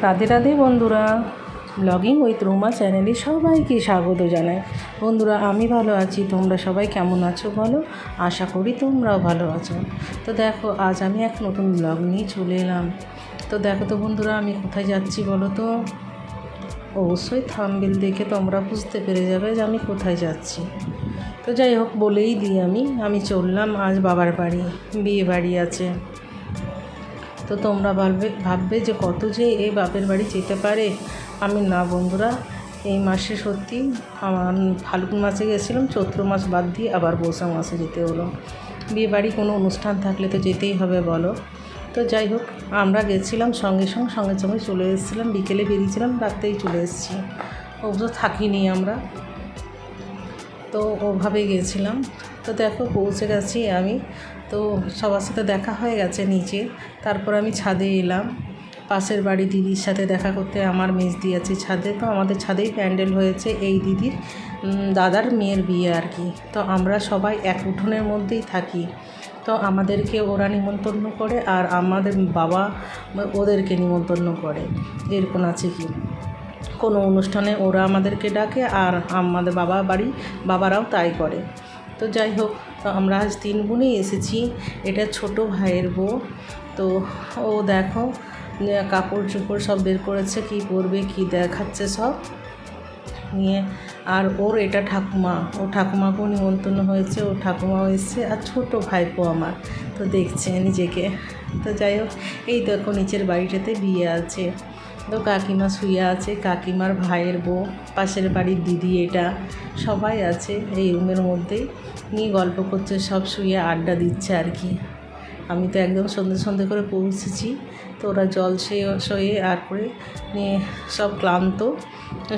রাধে রাধে বন্ধুরা, blogging with Ruma চ্যানেলে সবাইকে স্বাগত জানাই। বন্ধুরা, আমি ভালো আছি, তোমরা সবাই কেমন আছো বলো? আশা করি তোমরাও ভালো আছো। তো দেখো, আজ আমি এক নতুন ব্লগ নিয়ে চলে এলাম। তো দেখো তো বন্ধুরা, আমি কোথায় যাচ্ছি বলো তো? অবশ্যই থাম্বনেল দেখে তোমরা বুঝতে পেরে যাবে যে আমি কোথায় যাচ্ছি। তো যাই হোক, বলেই দিই, আমি চললাম আজ বাবার বাড়ি, বিয়ে বাড়ি আছে। তো তোমরা ভাববে যে কত যে এই বাপের বাড়ি যেতে পারে। আমি না বন্ধুরা, এই মাসে সত্যি আমার ফাল্গুন মাসে গেছিলাম, চৈত্র মাস বাদ দিয়ে আবার বৈশাখ মাসে যেতে হলো। বিয়ে বাড়ি কোনো অনুষ্ঠান থাকলে তো যেতেই হবে বলো। তো যাই হোক, আমরা গেছিলাম সঙ্গে সঙ্গে চলে এসেছিলাম। বিকেলে বেরিয়েছিলাম, রাত্রেই চলে এসেছি। অবশ্য থাকিনি আমরা, তো ওভাবেই গেছিলাম। তো দেখো, পৌঁছে গেছি আমি। তো সবার সাথে দেখা হয়ে গেছে নিচে। তারপর আমি ছাদে এলাম পাশের বাড়ি দিদির সাথে দেখা করতে। আমার মেজদি আছে ছাদে, তো আমাদের ছাদেই প্যান্ডেল হয়েছে এই দিদির দাদার মেয়ের বিয়ে আর কি। তো আমরা সবাই এক উঠোনের মধ্যেই থাকি। তো আমাদেরকে ওরা নিমন্ত্রণ করে, আর আমাদের বাবা ওদেরকে নিমন্ত্রণ করে। এরকম আছে কি, কোনো অনুষ্ঠানে ওরা আমাদেরকে ডাকে, আর আমাদের বাবারাও তাই করে। তো যাই হোক, তো আমরা আজ 3 বোনই এসেছি। এটা ছোট ভাইয়ের বউ। তো ও দেখো, কাপড় চোপড় সব বের করেছে, কি পরবে কি দেখাচ্ছে সব নিয়ে। আর ওর এটা ঠাকুমা, ও ঠাকুমাকেও নিমন্ত্রণ হয়েছে, ও ঠাকুমাও এসছে, আর ছোটো ভাইপো আমার তো দেখছে নিজেকে। তো যাই হোক, এই দেখো নিচের বাড়িটাতে বিয়ে আছে। তো কাকিমা শুয়ে আছে, কাকিমার ভাইয়ের বউ, পাশের বাড়ির দিদি, এটা সবাই আছে এই রুমের মধ্যেই, নিয়ে গল্প করছে, সব শুয়ে আড্ডা দিচ্ছে আর কি। আমি তো একদম সন্ধে করে পৌঁছেছি। তো ওরা জল শয়ে আর করে নিয়ে সব ক্লান্ত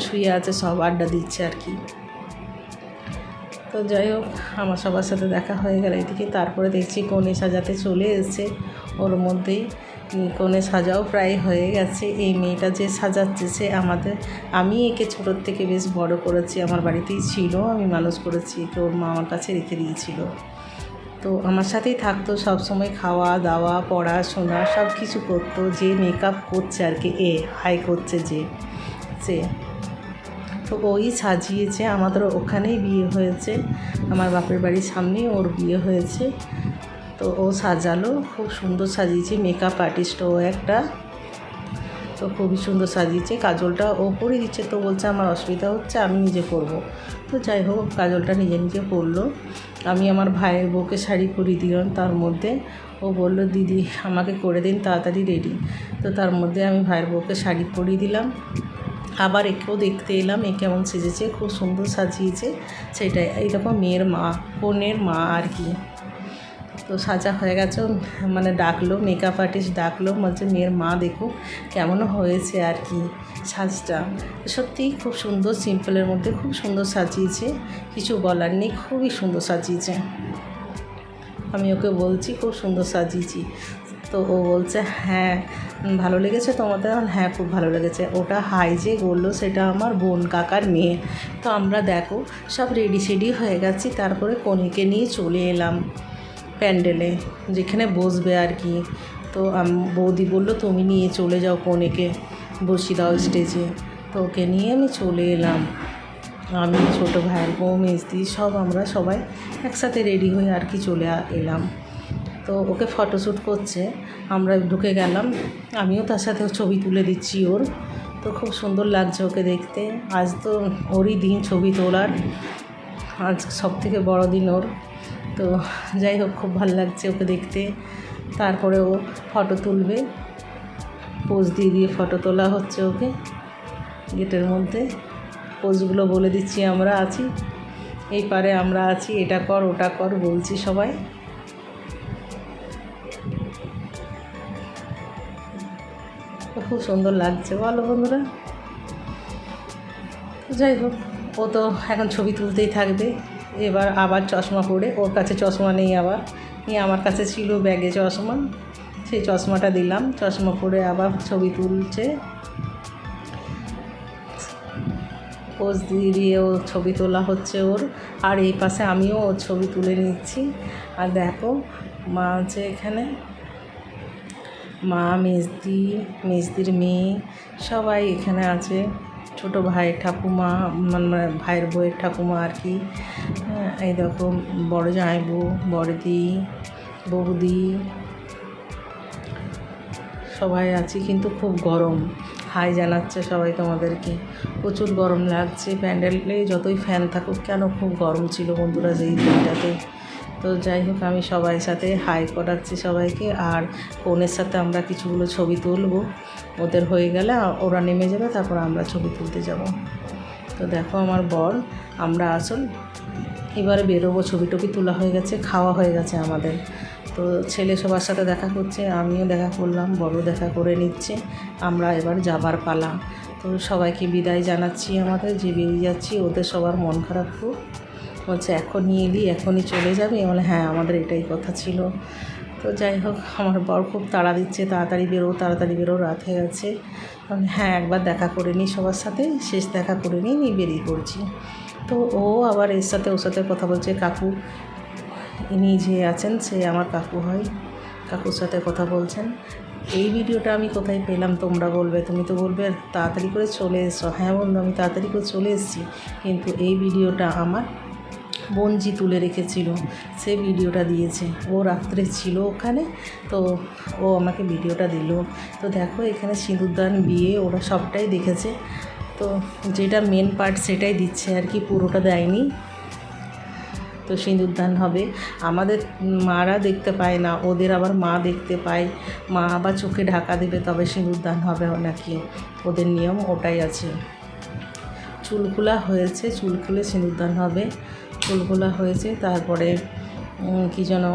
শুয়ে আছে, সব আড্ডা দিচ্ছে আর কি। তো যাই হোক, আমার সবার সাথে দেখা হয়ে গেল এদিকে। তারপরে দেখছি কনে সাজাতে চলে এসেছে, ওর মধ্যেই কনে সাজাও প্রায় হয়ে গেছে। এই মেয়েটা যে সাজাচ্ছে সে আমি একে ছোটোর থেকে বেশ বড় করেছি, আমার বাড়িতেই ছিল, আমি মানুষ করেছি, তো ওর মা আমার কাছে রেখে দিয়েছিল। তো আমার সাথেই থাকতো সব সময়, খাওয়া দাওয়া পড়াশোনা সব কিছু করতো। যে মেকআপ করছে আর কি, হাই করছে সে, তো ওই সাজিয়েছে। আমাদের ওখানেই বিয়ে হয়েছে, আমার বাপের বাড়ির সামনেই ওর বিয়ে হয়েছে। তো ও সাজালো, খুব সুন্দর সাজিয়েছে, মেকআপ আর্টিস্ট ও একটা। তো খুবই সুন্দর সাজিয়েছে, কাজলটা ও করে দিচ্ছে। তো বলছে আমার অসুবিধা হচ্ছে, আমি নিজে করব। তো যাই হোক, কাজলটা নিজে করলো। আমি আমার ভাইয়ের বউকে শাড়ি পরিয়ে দিলাম। তার মধ্যে ও বললো, দিদি আমাকে করে দিন তাড়াতাড়ি রেডি। তো তার মধ্যে আমি ভাইয়ের বউকে শাড়ি পরিয়ে দিলাম। আবার একেও দেখতে এলাম, এ কেমন সেজেছে, খুব সুন্দর সাজিয়েছে। সেটাই, এইরকম মেয়ের মা, বোনের মা আর কি। তো সাজা হয়ে গেছে, মানে ডাকলো, মেকআপ আর্টিস্ট ডাকলো, বলছে মেয়ের মা দেখো কেমন হয়েছে আর কি সাজটা। সত্যিই খুব সুন্দর, সিম্পলের মধ্যে খুব সুন্দর সাজিয়েছে, কিছু বলার নেই, খুবই সুন্দর সাজিয়েছে। আমি ওকে বলছি খুব সুন্দর সাজিয়েছি। তো ও বলছে হ্যাঁ ভালো লেগেছে তোমাদের? হ্যাঁ খুব ভালো লেগেছে। ওটা হাই যে বললো সেটা আমার বোন কাকার মেয়ে। তো আমরা দেখো সব রেডি হয়ে গেছি। তারপরে কনেকে নিয়ে চলে এলাম প্যান্ডেলে, যেখানে বসবে আর কি। তো বৌদি বললো তুমি নিয়ে চলে যাও, কনেকে বসিয়ে দাও স্টেজে। তো ওকে নিয়ে আমি চলে এলাম, আমি ছোটো ভাইয়ের বউ, মেজদি, আমরা সবাই একসাথে রেডি হয়ে আর কি চলে এলাম। তো ওকে ফটোশ্যুট করছে, আমরা ঢুকে গেলাম, আমিও তার সাথে ছবি তুলে দিচ্ছি ওর। তো খুব সুন্দর লাগছে ওকে দেখতে। আজ তো ওরই দিন ছবি তোলার, আজ সবথেকে বড় দিন ওর। তো যাই হোক, খুব ভালো লাগছে ওকে দেখতে। তারপরে ও ফটো তুলবে, পোজ দিয়ে ফটো তোলা হচ্ছে ওকে গেটের মধ্যে। পোজগুলো বলে দিচ্ছি, আমরা আছি এই পারে, আমরা আছি, এটা কর ওটা কর বলছি সবাই। খুব সুন্দর লাগছে বলো বন্ধুরা। যাই হোক, ও তো এখন ছবি তুলতেই থাকবে। এবার আবার চশমা পরে, ওর কাছে চশমা নেই, আবার নিয়ে আমার কাছে ছিল ব্যাগে চশমা, সেই চশমাটা দিলাম। চশমা পরে আবার ছবি তুলছে, পোজ দিয়ে ও ছবি তোলা হচ্ছে ওর। আর এই পাশে আমিও ওর ছবি তুলে নিচ্ছি। আর দেখো মা আছে এখানে, মা, মেজদির মেয়ে সবাই এখানে আছে। ছোট ভাই, ঠাকুমা, মানে ভাইয়ের বউয়ের ঠাকুমা আর কি। এই দেখো বড় জামাইবু, বড়দি, বৌদি সবাই আছি, কিন্তু খুব গরম। হাই জানাচ্ছে সবাই তোমাদেরকে। প্রচুর গরম লাগছে। প্যান্ডেলে যতই ফ্যান থাকুক কেন খুব গরম ছিল বন্ধুরা সেই দিনটাতে। তো যাই হোক, আমি সবাই সাথে হাই করাচ্ছি সবাইকে। আর ফোনের সাথে আমরা কিছুগুলো ছবি তুলব। ওদের হয়ে গেলে ওরা নেমে যাবে, তারপর আমরা ছবি তুলতে যাব। তো দেখো আমার বর, আমরা আসল এবারে বেরোবো। ছবি টবি তোলা হয়ে গেছে, খাওয়া হয়ে গেছে আমাদের। তো ছেলে সবার সাথে দেখা করছে, আমিও দেখা করলাম, বড় দেখা করে নিচ্ছে। আমরা এবার যাবার পালা। তো সবাইকে বিদায় জানাচ্ছি আমাদের, যে বেরিয়ে যাচ্ছি। ওদের সবার মন খারাপ খুব, বলছে এখনই এলি, এখনই চলে যাবে। বলে হ্যাঁ, আমাদের এটাই কথা ছিল। তো যাই হোক, আমার বর খুব তাড়া দিচ্ছে, তাড়াতাড়ি বেরো, রাত হয়ে গেছে। হ্যাঁ, একবার দেখা করে নিই সবার সাথে, শেষ দেখা করে নিই বেরিয়ে পড়ছি। তো ও আবার ওর সাথে কথা বলছে। কাকু, ইনি যে আছেন সে আমার কাকু হয়, কাকুর সাথে কথা বলছেন। এই ভিডিওটা আমি কোথায় পেলাম তোমরা বলবে। তুমি তো বলবে তাড়াতাড়ি করে চলে এসো। হ্যাঁ বন্ধু, আমি তাড়াতাড়ি করে চলে এসেছি, কিন্তু এই ভিডিওটা আমার বোনজি তুলে রেখেছিল, সে ভিডিওটা দিয়েছে। ও রাত্রে ছিল ওখানে, তো ও আমাকে ভিডিওটা দিল। তো দেখো এখানে সিঁদুরদান, বিয়ে ওরা সবটাই দেখেছে। তো যেটা মেন পার্ট সেটাই দিচ্ছে আর কি, পুরোটা দেয়নি। তো সিঁদুরদান হবে। আমাদের মারা দেখতে পায় না, ওদের আবার মা দেখতে পায়। মা আবার চোখে ঢাকা দেবে, তবে সিঁদুরদান হবে নাকি, ওদের নিয়ম ওটাই আছে। চুল খোলা হয়েছে, চুল খুলে সিঁদুরদান হবে। চুল খোলা হয়েছে, তারপরে কী যেন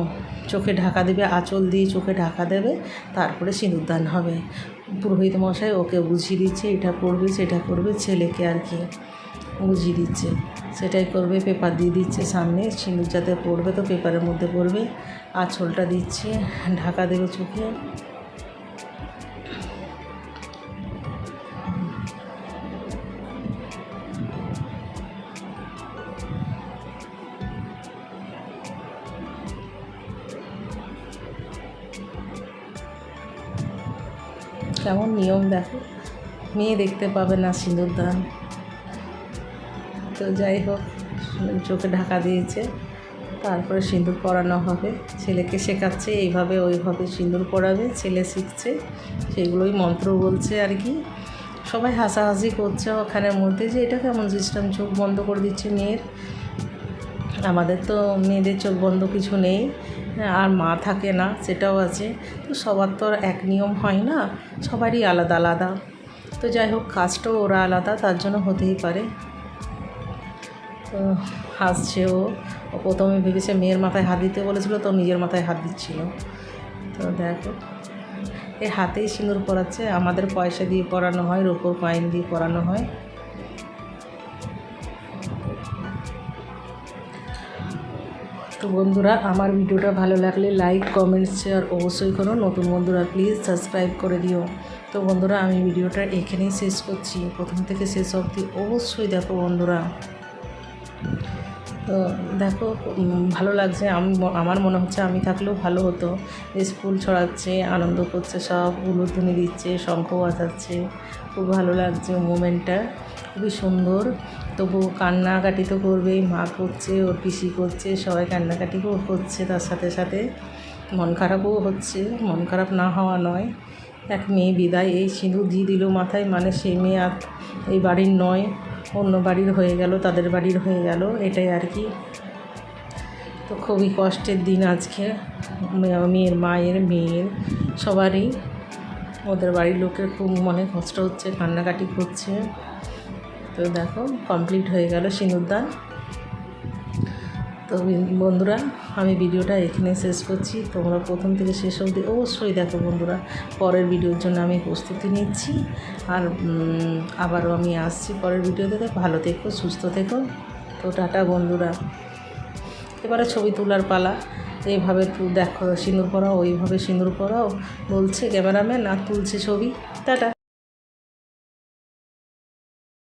চোখে ঢাকা দেবে, আঁচল দিয়ে চোখে ঢাকা দেবে, তারপরে সিঁদুরদান হবে। পুরোহিত মশাই ওকে বুঝিয়ে দিচ্ছে, এটা করবে সেটা করবে, ছেলেকে আর কি বুঝিয়ে দিচ্ছে, সেটাই করবে। পেপার দিয়ে দিচ্ছে সামনে, সিঁদুর যাতে পড়বে তো পেপারের মধ্যে পড়বে। আঁচলটা দিচ্ছে, ঢাকা দেবে চোখে। কেমন নিয়ম দেখো, মেয়ে দেখতে পাবে না সিঁদুরদান। তো যাই হোক, চোখে ঢাকা দিয়েছে, তারপরে সিঁদুর পরানো হবে। ছেলেকে শেখাচ্ছে এইভাবে ওইভাবে সিঁদুর পরাবে, ছেলে শিখছে, সেগুলোই মন্ত্র বলছে আর কি। সবাই হাসাহাসি করছে ওখানের মধ্যে, যে এটা কেমন সিস্টেম, চোখ বন্ধ করে দিচ্ছে মেয়ের। আমাদের তো মেয়েদের চোখ বন্ধ কিছু নেই, আর মা থাকে না, সেটাও আছে। তো সবার তো আর এক নিয়ম হয় না, সবারই আলাদা আলাদা। তো যাই হোক, কাজটাও ওরা আলাদা, তার জন্য হতেই পারে। তো হাসছে ও। প্রথমে ভেবেছে মেয়ের মাথায় হাত দিতে বলেছিল, তো নিজের মাথায় হাত দিচ্ছিল। তো দেখো, এই হাতেই সিঁদুর পরাচ্ছে। আমাদের পয়সা দিয়ে পরানো হয়, রূপোর কয়েন দিয়ে পরানো হয়। তো বন্ধুরা, আমার ভিডিওটা ভালো লাগলে লাইক, কমেন্ট, শেয়ার অবশ্যই করো। নতুন বন্ধুরা প্লিজ সাবস্ক্রাইব করে দিও। তো বন্ধুরা, আমি ভিডিওটা এখানেই শেষ করছি। প্রথম থেকে শেষ অবধি অবশ্যই দেখো বন্ধুরা। তো দেখো, ভালো লাগছে। আমার মনে হচ্ছে আমি থাকলেও ভালো হতো। ফুল ছড়াচ্ছে, আনন্দ করছে, সব উলুধ্বনি দিচ্ছে, শঙ্খ বাজাচ্ছে। খুব ভালো লাগছে মোমেন্টটা, খুবই সুন্দর। তবু কান্নাকাটি তো করবেই, মা করছে, ওর পিসি করছে, সবাই কান্নাকাটিও করছে। তার সাথে সাথে মন খারাপও হচ্ছে, মন খারাপ না হওয়া নয়। এক মেয়ে বিদায়, এই সিঁদুর দিয়ে দিল মাথায়, মানে সেই মেয়ে আর এই বাড়ির নয়, অন্য বাড়ির হয়ে গেল, তাদের বাড়ির হয়ে গেল, এটাই আর কি। তো খুবই কষ্টের দিন আজকে, মেয়ের মায়ের, মেয়ের, সবারই। ওদের বাড়ির লোকের খুব মনে কষ্ট হচ্ছে, কান্নাকাটি করছে। তো দেখো, কমপ্লিট হয়ে গেল সিঁদুরদান। তো বন্ধুরা, আমি ভিডিওটা এখানে শেষ করছি। তোমরা প্রথম থেকে শেষ অবধি অবশ্যই দেখো বন্ধুরা। পরের ভিডিওর জন্য আমি প্রস্তুতি নিচ্ছি, আর আবারও আমি আসছি পরের ভিডিওতে। ভালো থেকো, সুস্থ থেকো। তো টাটা বন্ধুরা। এবারে ছবি তোলার পালা। এইভাবে দেখো সিঁদুর পরাও, ওইভাবে সিঁদুর পরাও বলছে ক্যামেরাম্যান, আর তুলছে ছবি। টাটা।